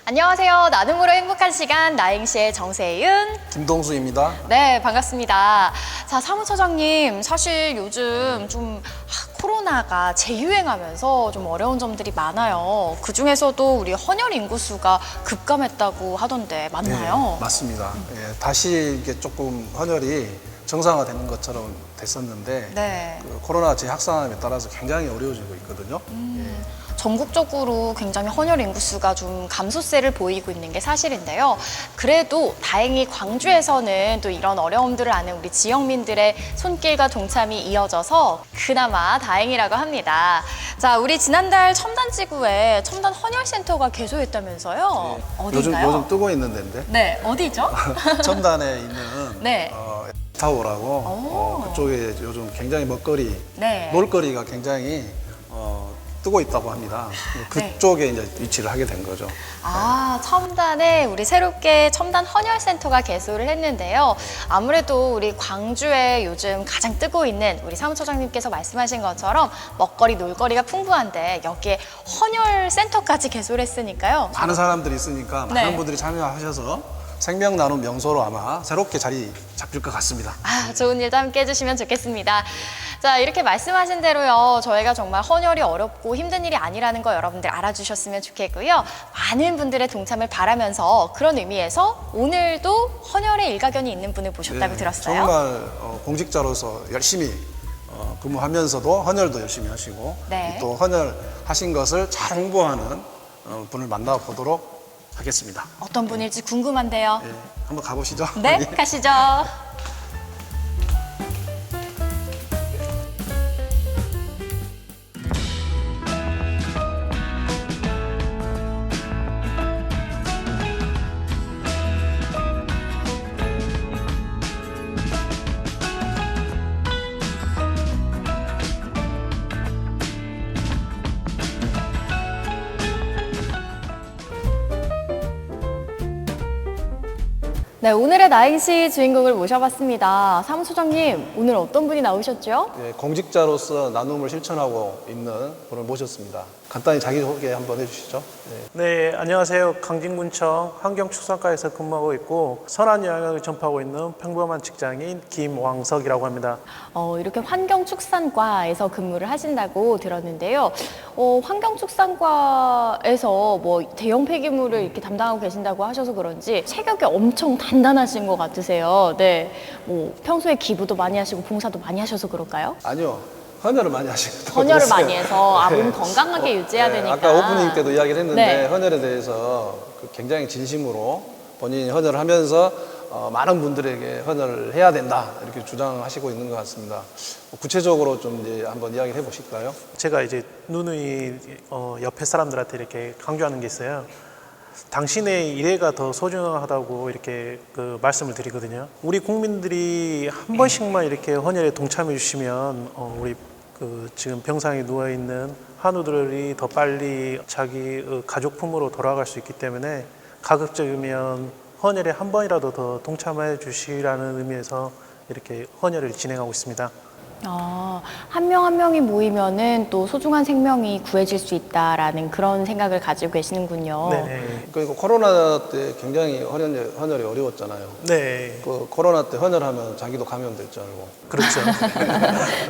안녕하세요. 나눔으로 행복한 시간 나행시의 정세윤, 김동수입니다. 네, 반갑습니다. 자, 사무처장님, 사실 요즘 좀 코로나가 재유행하면서 좀 어려운 점들이 많아요. 그 중에서도 우리 헌혈 인구수가 급감했다고 하던데 맞나요? 네, 맞습니다. 예, 다시 이게 조금 헌혈이 정상화되는 것처럼 됐었는데 네. 그 코로나 재확산함에 따라서 굉장히 어려워지고 있거든요. 전국적으로 굉장히 헌혈 인구수가 좀 감소세를 보이고 있는 게 사실인데요. 그래도 다행히 광주에서는 또 이런 어려움들을 아는 우리 지역민들의 손길과 동참이 이어져서 그나마 다행이라고 합니다. 자, 우리 지난달 첨단지구에 첨단 헌혈센터가 개소했다면서요? 어딘가요? 요즘 뜨고 있는 데인데 네, 어디죠? 첨단에 있는 네. 타워라고 그쪽에 요즘 굉장히 먹거리, 네. 놀거리가 굉장히 뜨고 있다고 합니다. 그쪽에 이제 위치를 하게 된 거죠. 아, 첨단에 우리 새롭게 첨단 헌혈센터가 개소를 했는데요. 아무래도 우리 광주에 요즘 가장 뜨고 있는 우리 사무처장님께서 말씀하신 것처럼 먹거리, 놀거리가 풍부한데 여기에 헌혈센터까지 개소를 했으니까요. 많은 사람들이 있으니까 네. 많은 분들이 참여하셔서 생명 나눔 명소로 아마 새롭게 자리 잡힐 것 같습니다. 아, 좋은 일도 함께 해주시면 좋겠습니다. 자, 이렇게 말씀하신 대로요. 저희가 정말 헌혈이 어렵고 힘든 일이 아니라는 거 여러분들 알아주셨으면 좋겠고요. 많은 분들의 동참을 바라면서 그런 의미에서 오늘도 헌혈에 일가견이 있는 분을 모셨다고 네, 들었어요. 정말 공직자로서 열심히 근무하면서도 헌혈도 열심히 하시고 네. 또 헌혈 하신 것을 잘 홍보하는 분을 만나보도록 하겠습니다. 어떤 분일지 궁금한데요. 예, 한번 가보시죠. 네, 가시죠. 네, 오늘의 나행시 주인공을 모셔봤습니다. 사무소장님, 오늘 어떤 분이 나오셨죠? 예, 공직자로서 나눔을 실천하고 있는 분을 모셨습니다. 간단히 자기소개 한번 해주시죠. 네, 안녕하세요. 강진군청 환경축산과에서 근무하고 있고 선한 영향을 전파하고 있는 평범한 직장인 김왕석이라고 합니다. 이렇게 환경축산과에서 근무를 하신다고 들었는데요. 환경축산과에서 뭐 대형 폐기물을 이렇게 담당하고 계신다고 하셔서 그런지 체격이 엄청 단단하신 것 같으세요. 네, 뭐 평소에 기부도 많이 하시고 봉사도 많이 하셔서 그럴까요? 아니요. 헌혈을 많이 하시거든요. 헌혈을 많이 해서 몸 건강하게 유지해야 되니까. 아까 오프닝 때도 이야기를 했는데 네. 헌혈에 대해서 굉장히 진심으로 본인이 헌혈을 하면서 많은 분들에게 헌혈을 해야 된다 이렇게 주장하시고 있는 것 같습니다. 구체적으로 좀 이제 한번 이야기를 해보실까요? 제가 이제 누누이 옆에 사람들한테 이렇게 강조하는 게 있어요. 당신의 일회가 더 소중하다고 이렇게 그 말씀을 드리거든요. 우리 국민들이 한 번씩만 이렇게 헌혈에 동참해 주시면 우리 그 지금 병상에 누워 있는 한우들이 더 빨리 자기 가족 품으로 돌아갈 수 있기 때문에 가급적이면 헌혈에 한 번이라도 더 동참해 주시라는 의미에서 이렇게 헌혈을 진행하고 있습니다. 한 명 한 명이 모이면은 또 소중한 생명이 구해질 수 있다라는 그런 생각을 가지고 계시는군요. 네네. 그리고 코로나 때 굉장히 헌혈이 어려웠잖아요. 네. 그 코로나 때 헌혈하면 자기도 감염될 줄 알고. 그렇죠.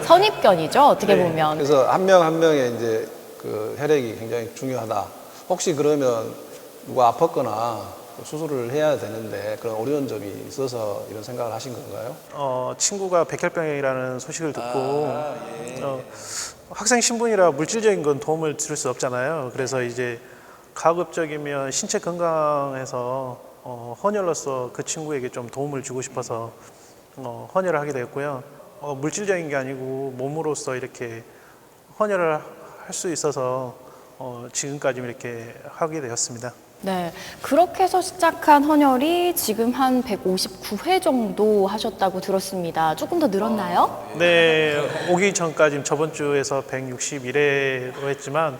선입견이죠, 어떻게 네. 보면. 그래서 한 명 한 명의 이제 그 혈액이 굉장히 중요하다. 혹시 그러면 누가 아팠거나 수술을 해야 되는데 그런 어려운 점이 있어서 이런 생각을 하신 건가요? 친구가 백혈병이라는 소식을 듣고 학생 신분이라 물질적인 건 도움을 드릴 수 없잖아요. 그래서 이제 가급적이면 신체 건강해서 헌혈로서 그 친구에게 좀 도움을 주고 싶어서 헌혈을 하게 되었고요. 물질적인 게 아니고 몸으로서 이렇게 헌혈을 할 수 있어서 지금까지 이렇게 하게 되었습니다. 네, 그렇게 해서 시작한 헌혈이 지금 한 159회 정도 하셨다고 들었습니다. 조금 더 늘었나요? 네, 오기 전까지 저번 주에서 161회로 했지만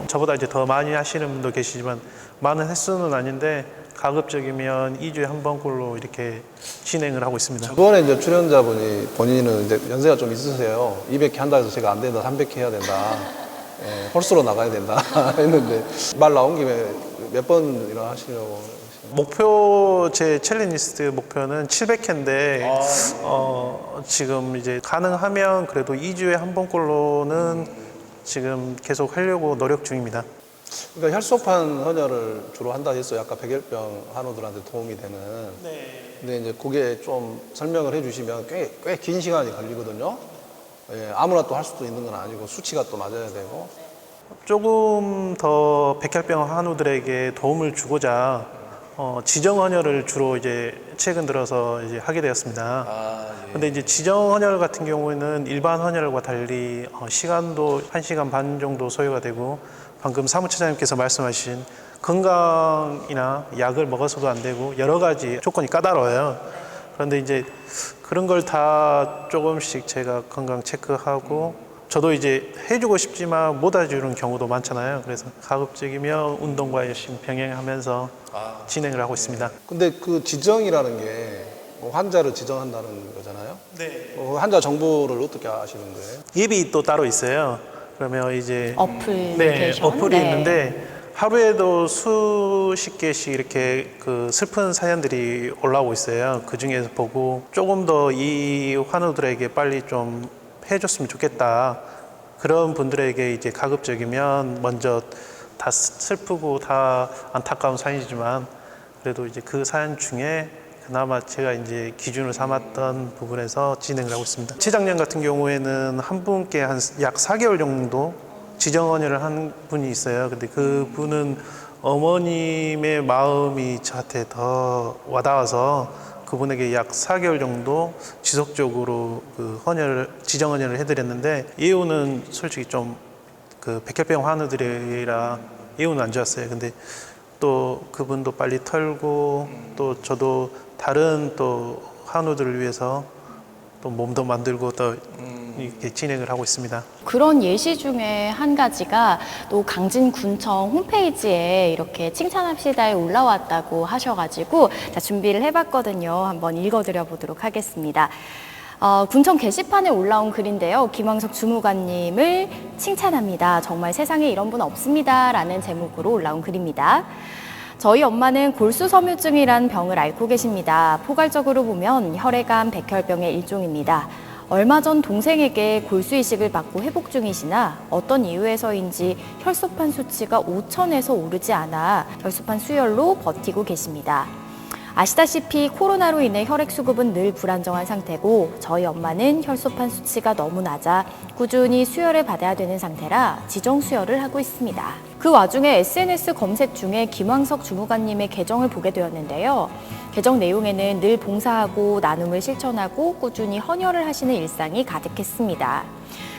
저보다 이제 더 많이 하시는 분도 계시지만 많은 횟수는 아닌데 가급적이면 2주에 한 번꼴로 이렇게 진행을 하고 있습니다. 이번에 이제 출연자분이 본인은 이제 연세가 좀 있으세요. 200회 한다 해서 제가 안 된다, 300회 해야 된다. 홀수로 나가야 된다 했는데 말 나온 김에 몇 번이나 하시려고? 목표 제 챌린지스트 목표는 700회인데 지금 이제 가능하면 그래도 2주에 한 번꼴로는 지금 계속 하려고 노력 중입니다. 그러니까 혈소판 헌혈을 주로 한다 했어요. 아까 백혈병 환우들한테 도움이 되는. 근데 이제 그게 좀 설명을 해주시면 꽤 긴 시간이 걸리거든요. 예, 아무나 또 할 수도 있는 건 아니고 수치가 또 맞아야 되고. 조금 더 백혈병 환우들에게 도움을 주고자 지정 헌혈을 주로 이제 최근 들어서 이제 하게 되었습니다. 근데 이제 지정 헌혈 같은 경우에는 일반 헌혈과 달리 시간도 1시간 반 정도 소요가 되고, 방금 사무처장님께서 말씀하신 건강이나 약을 먹어서도 안 되고 여러 가지 조건이 까다로워요. 그런데 이제 그런 걸 다 조금씩 제가 건강 체크하고, 저도 이제 해주고 싶지만 못 해주는 경우도 많잖아요. 그래서 가급적이면 운동과 열심히 병행하면서 진행을 하고 있습니다. 근데 그 지정이라는 게 환자를 지정한다는 거잖아요. 네. 환자 정보를 어떻게 아시는 거예요? 앱이 또 따로 있어요. 그러면 이제 어플리케이션. 어플이 네. 있는데 하루에도 수십 개씩 이렇게 그 슬픈 사연들이 올라오고 있어요. 그 중에서 보고 조금 더 이 환우들에게 빨리 좀 해줬으면 좋겠다. 그런 분들에게 이제 가급적이면 먼저 다 슬프고 다 안타까운 사연이지만 그래도 이제 그 사연 중에 그나마 제가 이제 기준을 삼았던 부분에서 진행을 하고 있습니다. 재작년 같은 경우에는 한 분께 한 약 4개월 정도 지정 헌혈을 한 분이 있어요. 근데 그 분은 어머님의 마음이 저한테 더 와닿아서 그분에게 약 4개월 정도 지속적으로 그 지정 헌혈을 해드렸는데, 이유는 솔직히 좀 그 백혈병 환우들이라 이유는 안 좋았어요. 근데 또 그분도 빨리 털고 또 저도 다른 또 환우들을 위해서 또 몸도 만들고 또 이렇게 진행을 하고 있습니다. 그런 예시 중에 한 가지가 또 강진군청 홈페이지에 이렇게 칭찬합시다에 올라왔다고 하셔가지고 준비를 해봤거든요. 한번 읽어드려 보도록 하겠습니다. 군청 게시판에 올라온 글인데요. 김황석 주무관님을 칭찬합니다. 정말 세상에 이런 분 없습니다. 라는 제목으로 올라온 글입니다. 저희 엄마는 골수섬유증이란 병을 앓고 계십니다. 포괄적으로 보면 혈액암, 백혈병의 일종입니다. 얼마 전 동생에게 골수 이식을 받고 회복 중이시나 어떤 이유에서인지 혈소판 수치가 5천에서 오르지 않아 혈소판 수혈로 버티고 계십니다. 아시다시피 코로나로 인해 혈액 수급은 늘 불안정한 상태고 저희 엄마는 혈소판 수치가 너무 낮아 꾸준히 수혈을 받아야 되는 상태라 지정 수혈을 하고 있습니다. 그 와중에 SNS 검색 중에 김황석 주무관님의 계정을 보게 되었는데요. 계정 내용에는 늘 봉사하고 나눔을 실천하고 꾸준히 헌혈을 하시는 일상이 가득했습니다.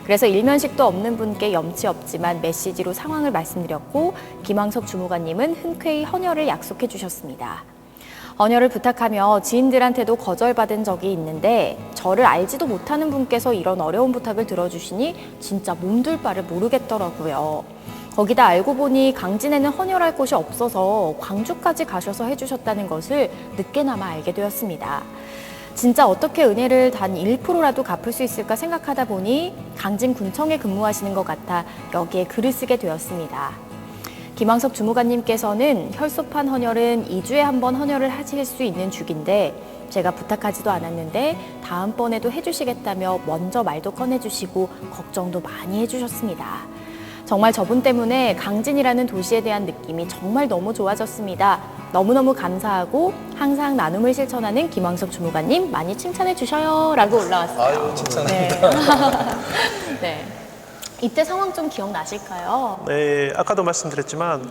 그래서 일면식도 없는 분께 염치 없지만 메시지로 상황을 말씀드렸고 김황석 주무관님은 흔쾌히 헌혈을 약속해 주셨습니다. 헌혈을 부탁하며 지인들한테도 거절받은 적이 있는데 저를 알지도 못하는 분께서 이런 어려운 부탁을 들어주시니 진짜 몸둘 바를 모르겠더라고요. 거기다 알고 보니 강진에는 헌혈할 곳이 없어서 광주까지 가셔서 해주셨다는 것을 늦게나마 알게 되었습니다. 진짜 어떻게 은혜를 단 1%라도 갚을 수 있을까 생각하다 보니 강진군청에 근무하시는 것 같아 여기에 글을 쓰게 되었습니다. 김황석 주무관님께서는 혈소판 헌혈은 2주에 한 번 헌혈을 하실 수 있는 주기인데 제가 부탁하지도 않았는데 다음번에도 해주시겠다며 먼저 말도 꺼내주시고 걱정도 많이 해주셨습니다. 정말 저분 때문에 강진이라는 도시에 대한 느낌이 정말 너무 좋아졌습니다. 너무너무 감사하고 항상 나눔을 실천하는 김황석 주무관님 많이 칭찬해 주셔요 라고 올라왔어요. 아유, 칭찬합니다. 네. 네. 이때 상황 좀 기억나실까요? 네, 아까도 말씀드렸지만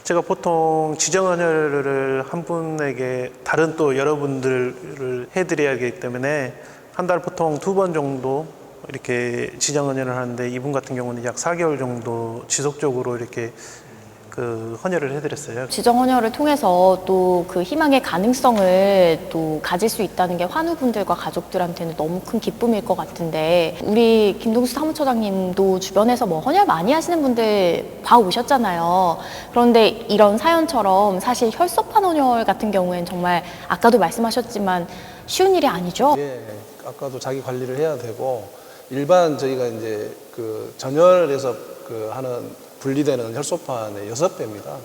제가 보통 지정 헌혈을 한 분에게 다른 또 여러분들을 해드려야 하기 때문에 한 달 보통 2번 정도 이렇게 지정 헌혈을 하는데 이분 같은 경우는 약 4개월 정도 지속적으로 이렇게 그 헌혈을 해드렸어요. 지정 헌혈을 통해서 또 그 희망의 가능성을 또 가질 수 있다는 게 환우분들과 가족들한테는 너무 큰 기쁨일 것 같은데 우리 김동수 사무처장님도 주변에서 뭐 헌혈 많이 하시는 분들 봐오셨잖아요. 그런데 이런 사연처럼 사실 혈소판 헌혈 같은 경우에는 정말 아까도 말씀하셨지만 쉬운 일이 아니죠. 예, 아까도 자기 관리를 해야 되고 일반 저희가 이제 그 전열에서 하는 분리되는 혈소판의 6배입니다.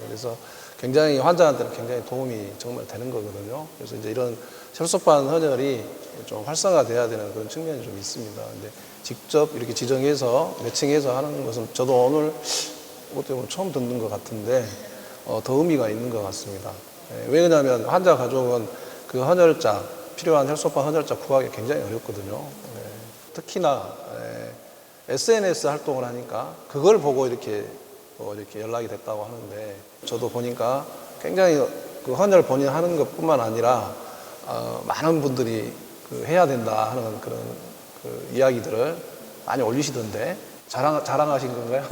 그래서 굉장히 환자한테는 굉장히 도움이 정말 되는 거거든요. 그래서 이제 이런 혈소판 헌혈이 좀 활성화돼야 되는 그런 측면이 좀 있습니다. 근데 직접 이렇게 지정해서 매칭해서 하는 것은 저도 오늘 어떻게 보면 처음 듣는 것 같은데 더 의미가 있는 것 같습니다. 왜냐하면 환자 가족은 그 헌혈장, 필요한 혈소판 헌혈장 구하기 굉장히 어렵거든요. 특히나 SNS 활동을 하니까 그걸 보고 이렇게 연락이 됐다고 하는데, 저도 보니까 굉장히 그 헌혈 본인 하는 것뿐만 아니라 많은 분들이 해야 된다 하는 그런 이야기들을 많이 올리시던데 자랑하신 건가요?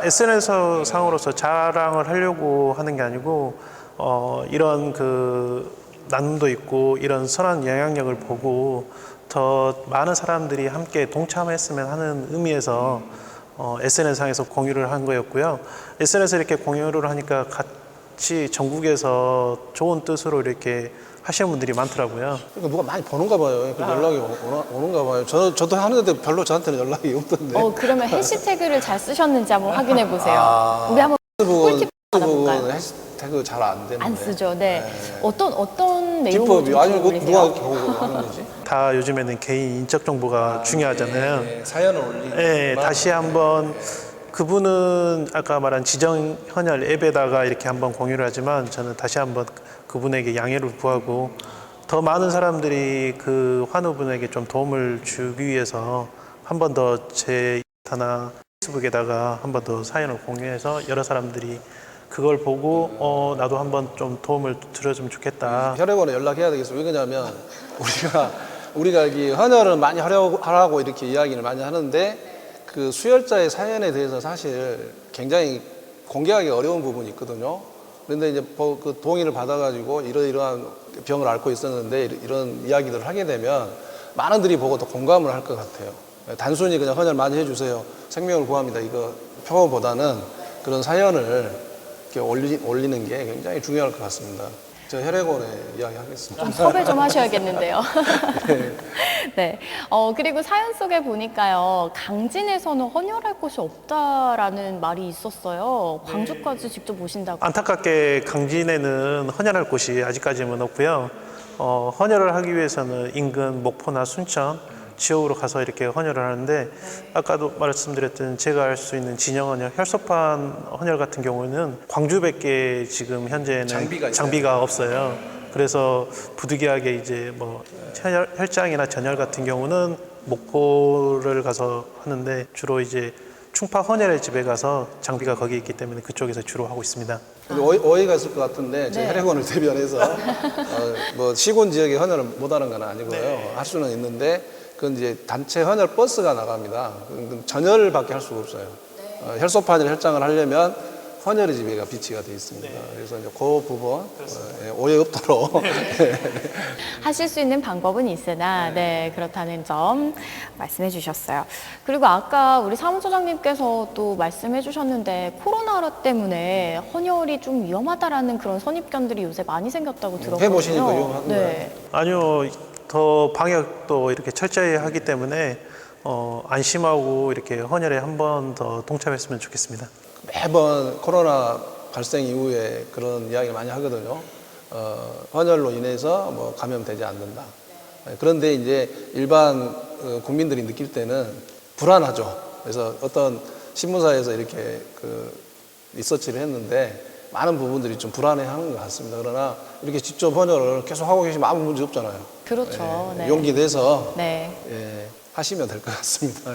SNS 상으로서 자랑을 하려고 하는 게 아니고, 이런 나눔도 있고, 이런 선한 영향력을 보고, 더 많은 사람들이 함께 동참했으면 하는 의미에서, SNS상에서 공유를 한 거였고요. SNS에 이렇게 공유를 하니까 같이 전국에서 좋은 뜻으로 이렇게 하시는 분들이 많더라고요. 그러니까 누가 많이 보는가 봐요. 연락이 오는가 봐요. 저도 하는데 별로 저한테는 연락이 없던데. 그러면 해시태그를 잘 쓰셨는지 한번 확인해 보세요. 우리 한번 꿀팁 받아볼까요? 페이스북은 해시태그 잘 안 되는데. 안 쓰죠. 네. 어떤 내용을 기법이 좀 아니 올리세요? 누가 보고 하는 거지? 다 요즘에는 개인 인적 정보가 중요하잖아요. 사연을 올리는. 네, 다시 한번 그분은 아까 말한 지정 헌혈 앱에다가 이렇게 한번 공유를 하지만, 저는 다시 한번 그분에게 양해를 구하고, 더 많은 사람들이 그 환우분에게 좀 도움을 주기 위해서 한 번 더 제 인스타나 페이스북에다가 한 번 더 사연을 공유해서 여러 사람들이 그걸 보고 나도 한번 좀 도움을 드려주면 좋겠다. 혈액원에 연락해야 되겠어요. 왜 그러냐면 우리가 이 헌혈을 많이 하라고 이렇게 이야기를 많이 하는데, 그 수혈자의 사연에 대해서 사실 굉장히 공개하기 어려운 부분이 있거든요. 그런데 이제 그 동의를 받아가지고 이러이러한 병을 앓고 있었는데 이런 이야기들을 하게 되면 많은 분들이 보고 더 공감을 할 것 같아요. 단순히 그냥 헌혈 많이 해주세요, 생명을 구합니다, 이거 표보다는 그런 사연을 이렇게 올리는 게 굉장히 중요할 것 같습니다. 제가 혈액원에 이야기하겠습니다. 좀 섭외 좀 하셔야겠는데요. 네. 그리고 사연 속에 보니까요, 강진에서는 헌혈할 곳이 없다라는 말이 있었어요. 광주까지 직접 오신다고. 안타깝게 강진에는 헌혈할 곳이 아직까지는 없고요. 헌혈을 하기 위해서는 인근 목포나 순천 지역으로 가서 이렇게 헌혈을 하는데, 아까도 말씀드렸던 제가 할 수 있는 진형 헌혈, 혈소판 헌혈 같은 경우는 광주밖에 지금 현재는 장비가 없어요. 그래서 부득이하게 이제 뭐 혈장이나 전혈 같은 경우는 목포를 가서 하는데, 주로 이제 충파 헌혈의 집에 가서 장비가 거기 있기 때문에 그쪽에서 주로 하고 있습니다. 오해가 있을 것 같은데, 제 혈액원을 대변해서 뭐 시군 지역에 헌혈을 못하는 건 아니고요. 할 수는 있는데, 그건 이제 단체 헌혈 버스가 나갑니다. 전혈밖에 할 수가 없어요. 혈소판이나 혈장을 하려면 헌혈의 집에가 비치가 되어 있습니다. 그래서 이제 그 부분 오해 없도록 하실 수 있는 방법은 있으나, 네, 그렇다는 점 말씀해 주셨어요. 그리고 아까 우리 사무처장님께서 또 말씀해 주셨는데, 코로나 때문에 헌혈이 좀 위험하다라는 그런 선입견들이 요새 많이 생겼다고 들었거든요. 해보시니까 위험한가요? 네. 아니요, 더 방역도 이렇게 철저히 하기 때문에 안심하고 이렇게 헌혈에 한 번 더 동참했으면 좋겠습니다. 매번 코로나 발생 이후에 그런 이야기를 많이 하거든요. 헌혈로 인해서 뭐 감염되지 않는다. 그런데 이제 일반 국민들이 느낄 때는 불안하죠. 그래서 어떤 신문사에서 이렇게 리서치를 했는데, 많은 부분들이 좀 불안해하는 것 같습니다. 그러나 이렇게 직접 헌혈을 계속 하고 계시면 아무 문제 없잖아요. 그렇죠. 네. 용기 내서 네. 하시면 될 것 같습니다.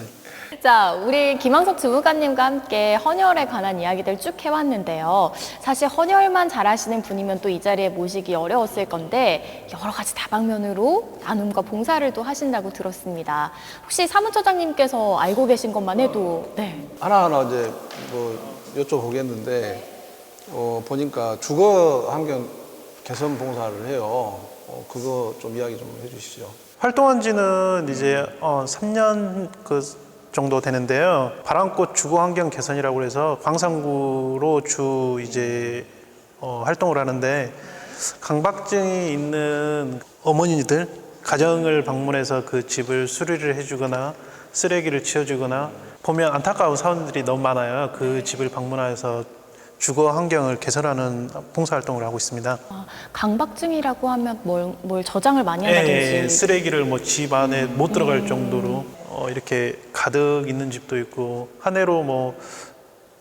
자, 우리 김항석 주무관님과 함께 헌혈에 관한 이야기들 쭉 해왔는데요. 사실 헌혈만 잘하시는 분이면 또 이 자리에 모시기 어려웠을 건데, 여러 가지 다방면으로 나눔과 봉사를 또 하신다고 들었습니다. 혹시 사무처장님께서 알고 계신 것만 해도, 네. 하나하나 이제 뭐 여쭤보겠는데, 보니까 주거 환경 개선 봉사를 해요. 그거 좀 이야기 좀 해주시죠. 활동한 지는 이제 3년 정도 되는데요. 바람꽃 주거 환경 개선이라고 해서 광산구로 주 이제 활동을 하는데, 강박증이 있는 어머니들 가정을 방문해서 그 집을 수리를 해주거나 쓰레기를 치워주거나 보면 안타까운 사원들이 너무 많아요. 그 집을 방문해서 주거 환경을 개선하는 봉사활동을 하고 있습니다. 강박증이라고 하면 뭘 저장을 많이 한다든지. 쓰레기를 뭐 집 안에 못 들어갈 정도로 이렇게 가득 있는 집도 있고 한 해로 뭐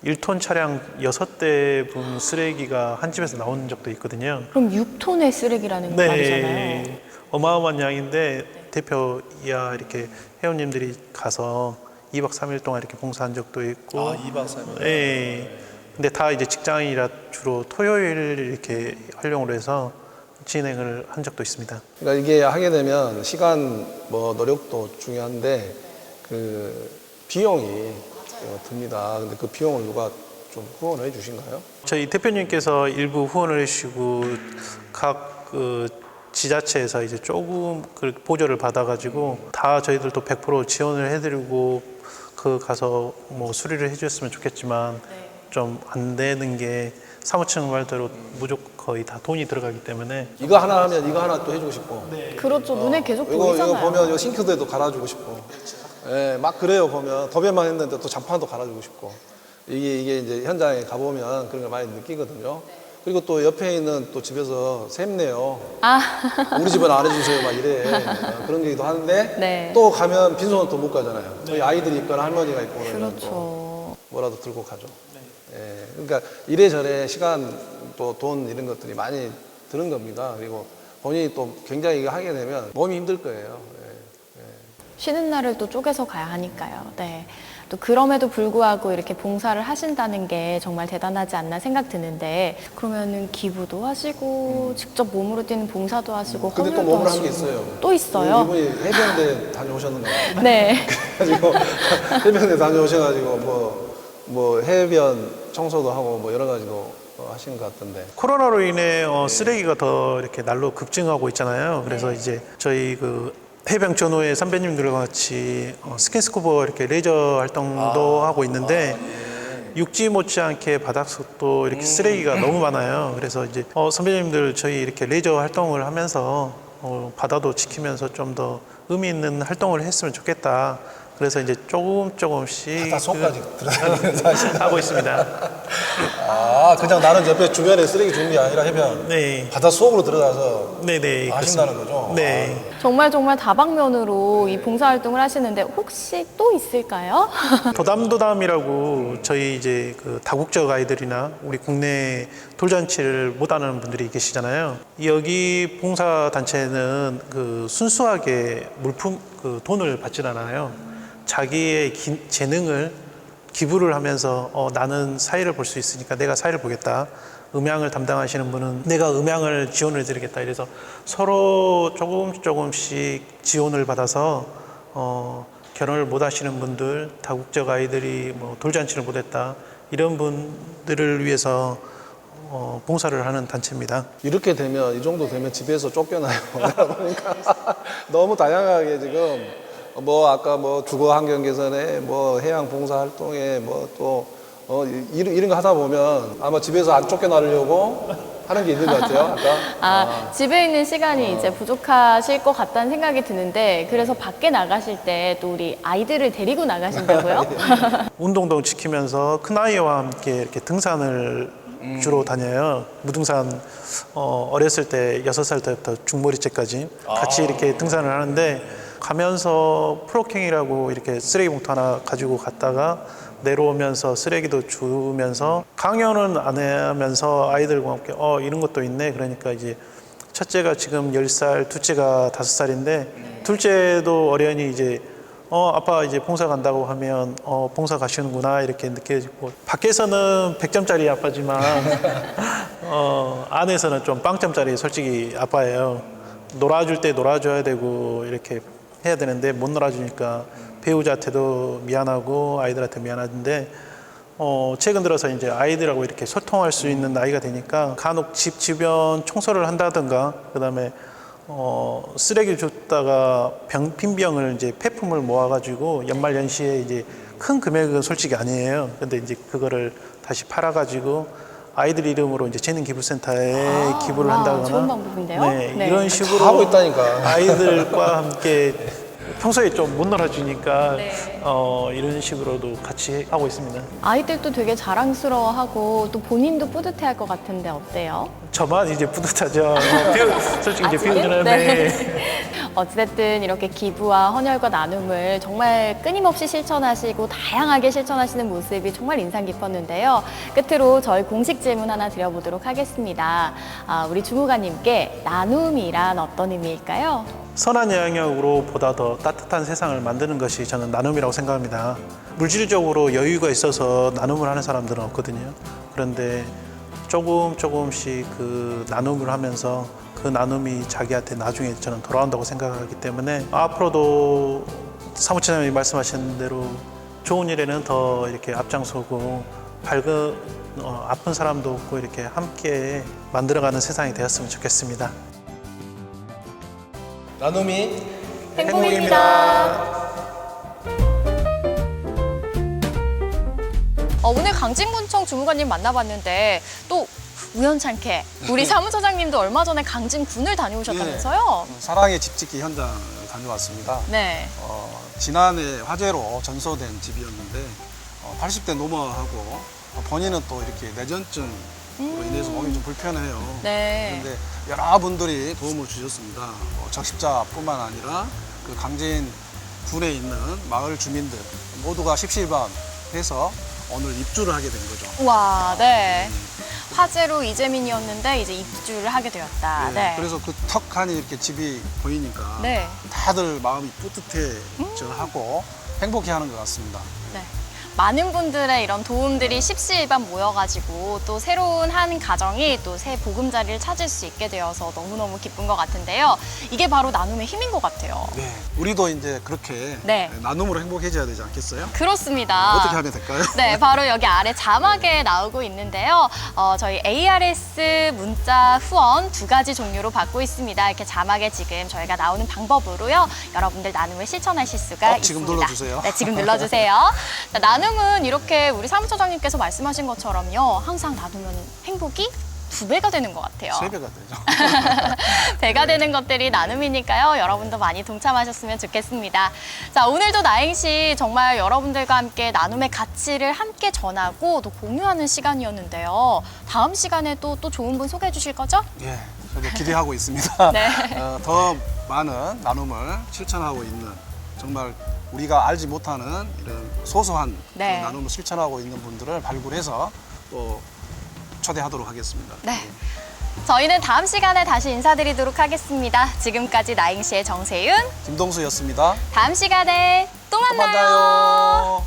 1톤 차량 6대 분 쓰레기가 한 집에서 나오는 적도 있거든요. 그럼 6톤의 쓰레기라는 말이잖아요. 어마어마한 양인데 대표 이하 이렇게 회원님들이 가서 2박 3일 동안 이렇게 봉사한 적도 있고. 2박 3일. 네. 근데 다 이제 직장인이라 주로 토요일 이렇게 활용을 해서 진행을 한 적도 있습니다. 그러니까 이게 하게 되면 시간, 뭐 노력도 중요한데 그 비용이 듭니다. 근데 그 비용을 누가 좀 후원을 해주신가요? 저희 대표님께서 일부 후원을 해주시고 각 그 지자체에서 이제 조금 그 보조를 받아가지고 다 저희들도 100% 지원을 해드리고 그 가서 뭐 수리를 해줬으면 좋겠지만 좀 안 되는 게 사무청 말대로 무조건 거의 다 돈이 들어가기 때문에 이거 하나 하면 이거 하나 또 해주고 싶고. 그렇죠. 눈에 계속 이거 보이잖아요. 보면 이거 싱크대도 갈아주고 싶고. 예, 막 그래요. 보면 도배만 했는데 또 장판도 갈아주고 싶고. 이게 이제 현장에 가보면 그런 걸 많이 느끼거든요. 그리고 또 옆에 있는 또 집에서 샘내요. 우리 집은 안 해주세요. 막 이래. 그런 얘기도 하는데 네. 또 가면 빈손은 또 못 가잖아요. 저희 아이들이 있거나 할머니가 있고 그러면 또 그렇죠. 뭐라도 들고 가죠. 예, 그러니까 이래저래 시간 또 돈 이런 것들이 많이 드는 겁니다. 그리고 본인이 또 굉장히 이거 하게 되면 몸이 힘들 거예요. 쉬는 날을 또 쪼개서 가야 하니까요. 네. 또 그럼에도 불구하고 이렇게 봉사를 하신다는 게 정말 대단하지 않나 생각 드는데 그러면은 기부도 하시고 직접 몸으로 뛰는 봉사도 하시고 근데 또 헌혈도 몸으로 한 게 하시고. 있어요. 또 있어요? 이분이 해병대 다녀오셨는가 봐요. 네. 그래가지고 해병대 다녀오셔가지고 뭐 해변 청소도 하고 뭐 여러 가지도 하시는 것 같던데. 코로나로 인해 쓰레기가 더 이렇게 날로 급증하고 있잖아요. 그래서 이제 저희 그 해병 전후의 선배님들과 같이 스킨스쿠버 이렇게 레저 활동도 하고 있는데 육지 못지않게 바닥도 이렇게 쓰레기가 너무 많아요. 그래서 이제 선배님들 저희 이렇게 레저 활동을 하면서 바다도 지키면서 좀 더 의미 있는 활동을 했으면 좋겠다. 그래서 이제 조금씩 바다 속까지 들어가면서 하신다. 하고 있습니다. 그냥 나는 옆에 주변에 쓰레기 주는 게 아니라 해변 네, 바다 속으로 들어가서 네네 하신다는 그렇습니다. 거죠? 네. 정말 다방면으로 이 봉사활동을 하시는데 혹시 또 있을까요? 도담도담이라고 저희 이제 그 다국적 아이들이나 우리 국내 돌잔치를 못하는 분들이 계시잖아요. 여기 봉사단체는 그 순수하게 물품 그 돈을 받지 않아요. 자기의 재능을 기부를 하면서 나는 사회를 볼 수 있으니까 내가 사회를 보겠다. 음향을 담당하시는 분은 내가 음향을 지원을 드리겠다. 이래서 서로 조금씩 지원을 받아서 결혼을 못 하시는 분들, 다국적 아이들이 뭐 돌잔치를 못 했다. 이런 분들을 위해서 봉사를 하는 단체입니다. 이렇게 되면 이 정도 되면 집에서 쫓겨나요. 그러니까 너무 다양하게 지금 뭐 아까 뭐 주거 환경 개선에 뭐 해양 봉사 활동에 뭐 또 이런 거 하다 보면 아마 집에서 안 쫓겨나려고 하는 게 있는 것 같아요. 아까. 집에 있는 시간이 이제 부족하실 것 같다는 생각이 드는데 그래서 밖에 나가실 때 또 우리 아이들을 데리고 나가신다고요? 운동도 지키면서 큰아이와 함께 이렇게 등산을 주로 다녀요. 무등산 어렸을 때 6살 때부터 중머리째까지 같이 이렇게 등산을 하는데 가면서 프로킹이라고 이렇게 쓰레기 봉투 하나 가지고 갔다가 내려오면서 쓰레기도 주면서 강연은 안 하면서 아이들과 함께 이런 것도 있네. 그러니까 이제 첫째가 지금 10살, 둘째가 5살인데 둘째도 어련히 이제 아빠 이제 봉사 간다고 하면 봉사 가시는구나 이렇게 느껴지고 밖에서는 100점짜리 아빠지만 안에서는 좀 빵점짜리 솔직히 아빠예요. 놀아줄 때 놀아줘야 되고 이렇게 해야 되는데 못 놀아주니까 배우자한테도 미안하고 아이들한테 미안한데 최근 들어서 이제 아이들하고 이렇게 소통할 수 있는 나이가 되니까 간혹 집 주변 청소를 한다든가 그다음에 쓰레기를 줬다가 빈 병을 이제 폐품을 모아가지고 연말연시에 이제 큰 금액은 솔직히 아니에요. 근데 이제 그거를 다시 팔아가지고 아이들 이름으로 이제 재능기부센터에 기부를 한다거나 좋은 방법인데요? 네, 네. 이런 식으로 하고 있다니까. 아이들과 함께 평소에 좀 못 놀아주니까 네. 이런 식으로도 같이 하고 있습니다. 아이들도 되게 자랑스러워하고 또 본인도 뿌듯해할 것 같은데 어때요? 저만 이제 뿌듯하죠. 솔직히 이제 아직은? 비웃는 네. 어쨌든 이렇게 기부와 헌혈과 나눔을 정말 끊임없이 실천하시고 다양하게 실천하시는 모습이 정말 인상 깊었는데요. 끝으로 저희 공식 질문 하나 드려보도록 하겠습니다. 우리 주무관님께 나눔이란 어떤 의미일까요? 선한 영향으로 보다 더 따뜻한 세상을 만드는 것이 저는 나눔이라고 생각합니다. 물질적으로 여유가 있어서 나눔을 하는 사람들은 없거든요. 그런데 조금씩 그 나눔을 하면서 그 나눔이 자기한테 나중에 저는 돌아온다고 생각하기 때문에 앞으로도 사무처장님이 말씀하신 대로 좋은 일에는 더 이렇게 앞장서고 아픈 사람도 없고 이렇게 함께 만들어가는 세상이 되었으면 좋겠습니다. 나눔이 행복입니다. 오늘 강진군청 주무관님 만나봤는데 또 우연찮게 우리 사무처장님도 얼마 전에 강진군을 다녀오셨다면서요? 사랑의 집짓기 현장을 다녀왔습니다. 네. 지난해 화재로 전소된 집이었는데 80대 노모하고 본인은 또 이렇게 뇌전증으로 인해서 몸이 좀 불편해요. 네. 그런데 여러분들이 도움을 주셨습니다. 적십자뿐만 아니라 그 강진 군에 있는 마을 주민들 모두가 십시일반해서 오늘 입주를 하게 된 거죠. 와, 네. 화재로 이재민이었는데 이제 입주를 하게 되었다. 네. 그래서 그 턱하니 이렇게 집이 보이니까 네. 다들 마음이 뿌듯해져하고 행복해하는 것 같습니다. 네. 많은 분들의 이런 도움들이 십시일반 모여가지고 또 새로운 한 가정이 또 새 보금자리를 찾을 수 있게 되어서 너무너무 기쁜 것 같은데요. 이게 바로 나눔의 힘인 것 같아요. 네, 우리도 이제 그렇게 네. 나눔으로 행복해져야 되지 않겠어요? 그렇습니다. 어떻게 하면 될까요? 네, 바로 여기 아래 자막에 나오고 있는데요. 저희 ARS 문자 후원 2가지 종류로 받고 있습니다. 이렇게 자막에 지금 저희가 나오는 방법으로요. 여러분들 나눔을 실천하실 수가 지금 있습니다. 눌러주세요. 네, 지금 눌러주세요. 자, 나눔은 이렇게 우리 사무처장님께서 말씀하신 것처럼요. 항상 나누면 행복이 2배가 되는 것 같아요. 3배가 되죠. 배가 되는 것들이 나눔이니까요. 여러분도 많이 동참하셨으면 좋겠습니다. 자, 오늘도 나행시 정말 여러분들과 함께 나눔의 가치를 함께 전하고 또 공유하는 시간이었는데요. 다음 시간에 또 좋은 분 소개해 주실 거죠? 예, 저도 기대하고 있습니다. 네. 더 많은 나눔을 실천하고 있는 정말 우리가 알지 못하는 이런 소소한 네. 그 나눔을 실천하고 있는 분들을 발굴해서 또 초대하도록 하겠습니다. 네. 저희는 다음 시간에 다시 인사드리도록 하겠습니다. 지금까지 나행시의 정세윤, 김동수였습니다. 다음 시간에 또 또 만나요. 만나요.